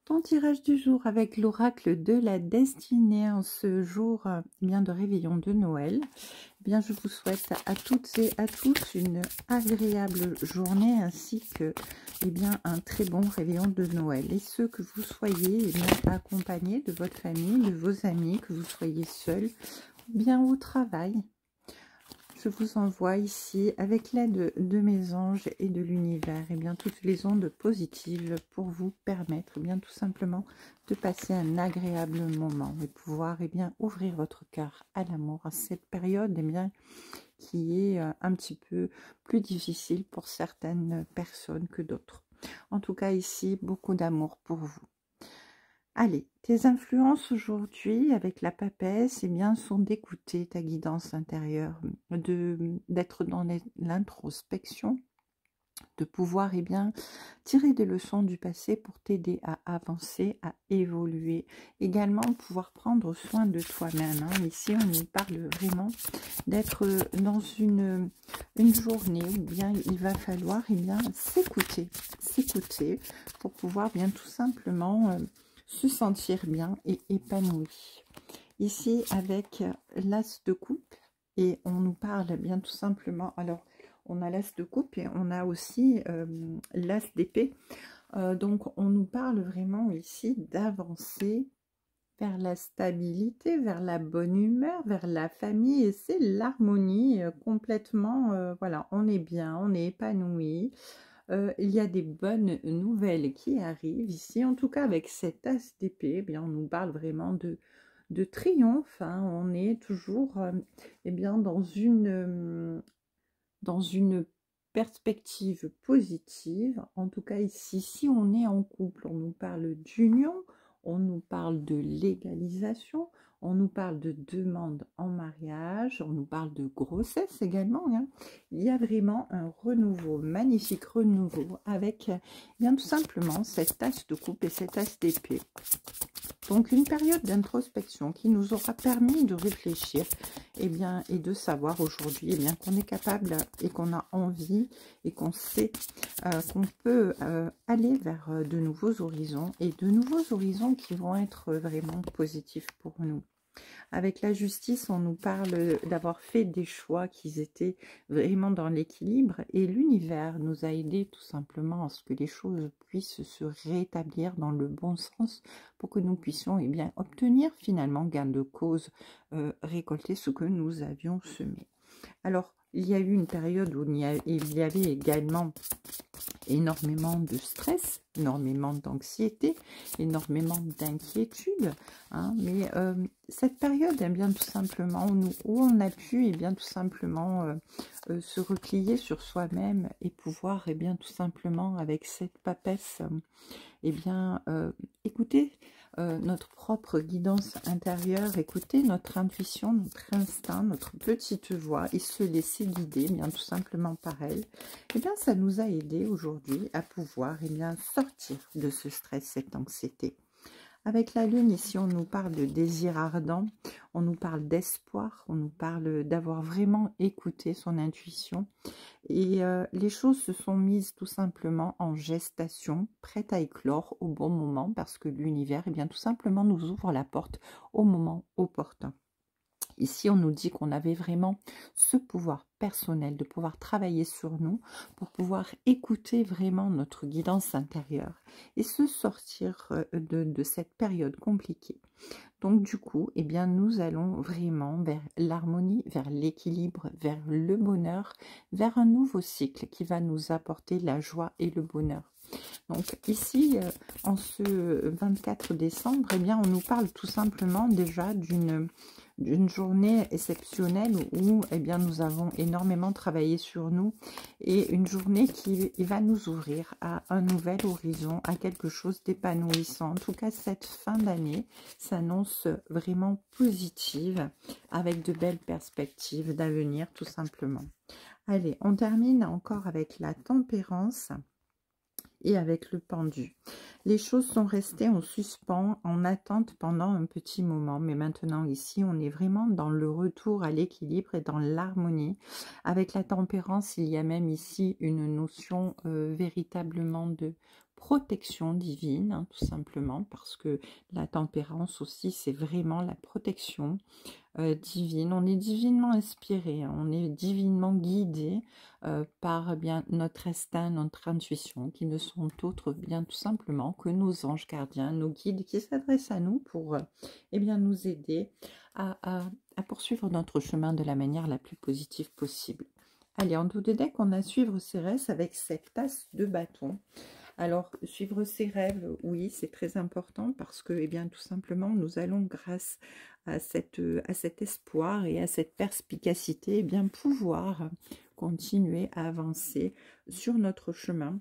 Ton tirage du jour avec l'oracle de la destinée en ce jour bien de réveillon de Noël. Bien, je vous souhaite à toutes et à tous une agréable journée ainsi que bien, un très bon réveillon de Noël. Et ce que vous soyez bien, accompagné de votre famille, de vos amis, que vous soyez seul ou bien au travail. Je vous envoie ici, avec l'aide de mes anges et de l'univers, et bien toutes les ondes positives pour vous permettre, bien tout simplement, de passer un agréable moment et pouvoir, bien ouvrir votre cœur à l'amour à cette période, bien qui est un petit peu plus difficile pour certaines personnes que d'autres. En tout cas, ici, beaucoup d'amour pour vous. Allez, tes influences aujourd'hui avec la papesse, bien, sont d'écouter ta guidance intérieure, d'être dans l'introspection, de pouvoir bien tirer des leçons du passé pour t'aider à avancer, à évoluer. Également, pouvoir prendre soin de toi-même. Ici, on nous parle vraiment d'être dans une journée où bien il va falloir bien s'écouter pour pouvoir bien tout simplement se sentir bien et épanoui. Ici, avec l'as de coupe, et on nous parle bien tout simplement, alors on a l'as de coupe et on a aussi l'as d'épée. Donc on nous parle vraiment ici d'avancer vers la stabilité, vers la bonne humeur, vers la famille, et c'est l'harmonie complètement, voilà, on est bien, on est épanoui. Il y a des bonnes nouvelles qui arrivent ici, en tout cas avec cet as d'épée, eh bien on nous parle vraiment de triomphe, on est toujours eh bien dans une perspective positive. En tout cas ici, si on est en couple, on nous parle d'union, on nous parle de légalisation, on nous parle de demande en mariage, on nous parle de grossesse également. Il y a vraiment un renouveau, magnifique renouveau avec bien tout simplement cette as de coupe et cette as d'épée. Donc une période d'introspection qui nous aura permis de réfléchir et de savoir aujourd'hui qu'on est capable et qu'on a envie et qu'on sait qu'on peut aller vers de nouveaux horizons et de nouveaux horizons qui vont être vraiment positifs pour nous. Avec la justice, on nous parle d'avoir fait des choix qui étaient vraiment dans l'équilibre et l'univers nous a aidés tout simplement à ce que les choses puissent se rétablir dans le bon sens pour que nous puissions obtenir finalement gain de cause, récolter ce que nous avions semé. Alors, il y a eu une période où il y avait également énormément de stress, énormément d'anxiété, énormément d'inquiétude, mais cette période, bien tout simplement, où on a pu, tout simplement, se replier sur soi-même et pouvoir, bien tout simplement, avec cette papesse, écouter notre propre guidance intérieure, écouter notre intuition, notre instinct, notre petite voix et se laisser guider, tout simplement par elle, ça nous a aidé aujourd'hui à pouvoir sortir de ce stress, cette anxiété. Avec la lune, ici, on nous parle de désir ardent, on nous parle d'espoir, on nous parle d'avoir vraiment écouté son intuition. Et les choses se sont mises tout simplement en gestation, prêtes à éclore au bon moment, parce que l'univers, tout simplement, nous ouvre la porte au moment opportun. Ici, on nous dit qu'on avait vraiment ce pouvoir personnel de pouvoir travailler sur nous pour pouvoir écouter vraiment notre guidance intérieure et se sortir de cette période compliquée. Donc du coup, nous allons vraiment vers l'harmonie, vers l'équilibre, vers le bonheur, vers un nouveau cycle qui va nous apporter la joie et le bonheur. Donc ici, en ce 24 décembre, on nous parle tout simplement déjà d'une journée exceptionnelle où nous avons énormément travaillé sur nous et une journée qui va nous ouvrir à un nouvel horizon, à quelque chose d'épanouissant. En tout cas, cette fin d'année s'annonce vraiment positive avec de belles perspectives d'avenir tout simplement. Allez, on termine encore avec la tempérance et avec le pendu. Les choses sont restées en suspens, en attente pendant un petit moment. Mais maintenant, ici, on est vraiment dans le retour à l'équilibre et dans l'harmonie. Avec la tempérance, il y a même ici une notion véritablement de protection divine, hein, tout simplement, parce que la tempérance aussi, c'est vraiment la protection divine. On est divinement inspiré, hein, on est divinement guidé par bien notre instinct, notre intuition, qui ne sont autres bien tout simplement que nos anges gardiens, nos guides qui s'adressent à nous pour eh bien, nous aider à poursuivre notre chemin de la manière la plus positive possible. Allez, en dos de deck, on a suivre ses rêves avec cette tasse de bâton. Alors, suivre ses rêves, oui, c'est très important parce que, eh bien, tout simplement, nous allons, grâce à cet espoir et à cette perspicacité, eh bien, pouvoir continuer à avancer sur notre chemin.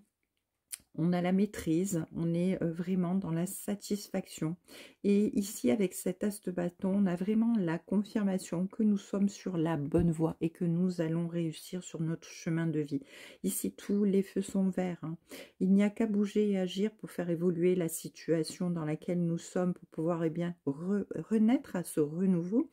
On a la maîtrise, on est vraiment dans la satisfaction. Et ici, avec cet as de bâton, on a vraiment la confirmation que nous sommes sur la bonne voie et que nous allons réussir sur notre chemin de vie. Ici, tous les feux sont verts, hein. Il n'y a qu'à bouger et agir pour faire évoluer la situation dans laquelle nous sommes, pour pouvoir eh bien, renaître à ce renouveau.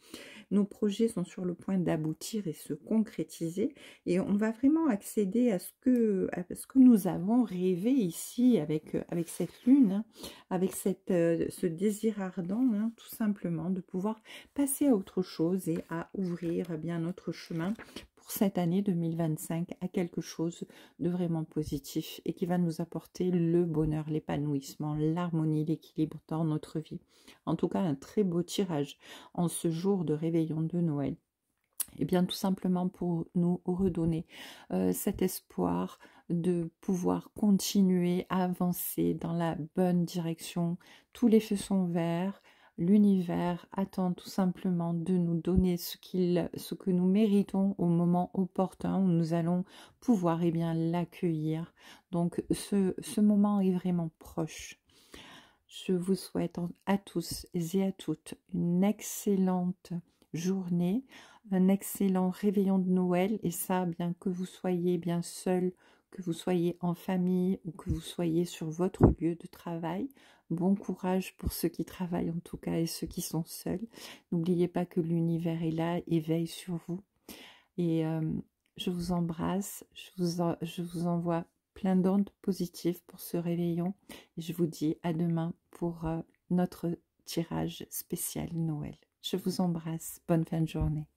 Nos projets sont sur le point d'aboutir et se concrétiser, et on va vraiment accéder à ce que nous avons rêvé ici avec cette lune, hein, avec ce désir ardent, hein, tout simplement, de pouvoir passer à autre chose et à ouvrir eh bien notre chemin pour cette année 2025 à quelque chose de vraiment positif et qui va nous apporter le bonheur, l'épanouissement, l'harmonie, l'équilibre dans notre vie. En tout cas, un très beau tirage en ce jour de réveillon de Noël. Et bien tout simplement pour nous redonner cet espoir de pouvoir continuer à avancer dans la bonne direction. Tous les feux sont verts. L'univers attend tout simplement de nous donner ce que nous méritons au moment opportun où nous allons pouvoir eh bien l'accueillir. Donc ce moment est vraiment proche. Je vous souhaite à tous et à toutes une excellente journée, un excellent réveillon de Noël, et ça, bien que vous soyez bien seul, que vous soyez en famille ou que vous soyez sur votre lieu de travail. Bon courage pour ceux qui travaillent en tout cas et ceux qui sont seuls. N'oubliez pas que l'univers est là et veille sur vous. Et je vous embrasse, je vous envoie plein d'ondes positives pour ce réveillon. Et je vous dis à demain pour notre tirage spécial Noël. Je vous embrasse. Bonne fin de journée.